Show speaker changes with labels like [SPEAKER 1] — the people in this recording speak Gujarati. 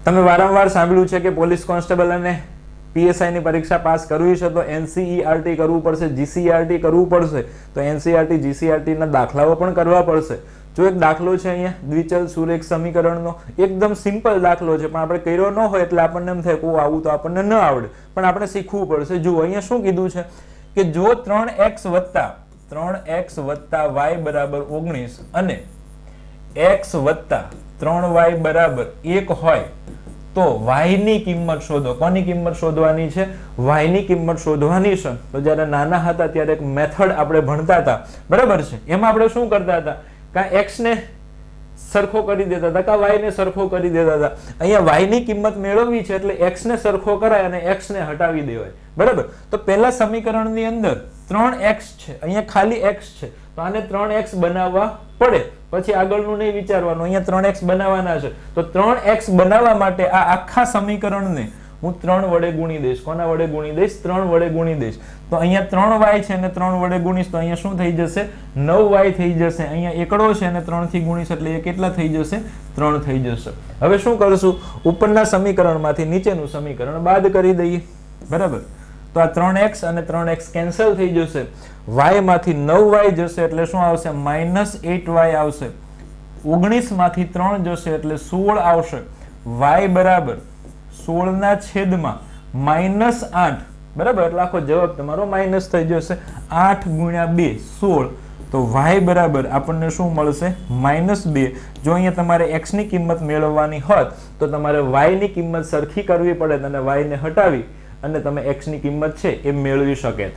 [SPEAKER 1] તમે વારંવાર સાંભળ્યું છે કે પોલીસ કોન્સ્ટેબલ અને પીએસઆઈ ની પરીક્ષા પાસ કરવી છે તો એનસીઈઆરટી કરવું પડશે, જીસીઈઆરટી કરવું પડશે. તો એનસીઈઆરટી જીસીઈઆરટી ના દાખલાઓ પણ કરવા પડશે. જો એક દાખલો છે અહીંયા દ્વિચલ સુરેખ સમીકરણનો, એકદમ સિમ્પલ દાખલો છે, પણ આપણે કર્યો ન હોય એટલે આપણને એમ થાય કે આવું તો આપણને ન આવડે, પણ આપણે શીખવું પડશે. જુઓ અહીંયા શું કીધું છે કે જો 3x વત્તા y બરાબર 19 અને x વત્તા 3y બરાબર 1 હોય તો y ની કિંમત શોધો. કોની કિંમત શોધવાની છે? y ની કિંમત શોધવાની છે. તો જ્યારે નાના હતા ત્યારે એક મેથડ આપણે ભણતા હતા, બરાબર છે. એમાં આપણે શું કરતા હતા, કા x ને સરખો કરી દેતા હતા, કા y ને સરખો કરી દેતા હતા. અહીંયા y ની કિંમત મેળવવી છે એટલે x ને સરખો કરાય અને x ને હટાવી દેવાય, બરાબર. તો પહેલા સમીકરણની અંદર 3x છે, અહીંયા ખાલી x છે, તો આને 3x બનાવવા પડે. પછી આગળનું નહીં વિચારવાનું, અહીંયા 3x બનાવવાના છે. તો 3x બનાવવા માટે આ આખા સમીકરણને હું 3 વડે ગુણી દઈશ. કોના વડે ગુણી દઈશ? 3 વડે ગુણી દઈશ. તો અહીંયા 3y છે અને 3 વડે ગુણીશ તો અહીંયા શું થઈ જશે? 9y થઈ જશે. અહીંયા એકડો છે અને 3 થી ગુણીશ એટલે એ કેટલા થઈ જશે? 3 થઈ જશે. હવે શું કરશું? ઉપરના સમીકરણમાંથી નીચેનું સમીકરણ બાદ કરી દઈએ, બરાબર. તો આ 3x અને 3x કેન્સલ થઈ જશે. y માંથી 9y જશે એટલે શું આવશે? -8y આવશે. 19 માંથી 3 જશે એટલે 16 આવશે. y બરાબર 16 ના છેદમાં -8, બરાબર. એટલે આખો જવાબ તમારો માઇનસ થઈ જશે. 8 ગુણ્યા 2 16. તો y બરાબર આપણને શું મળશે? -2. જો અહીંયા તમારે x ની કિંમત મેળવવાની હોત તો તમારે y ની કિંમત સરખી કરવી પડે અને y ને હટાવી અને તમે x ની કિંમત છે એ મેળવી શકે.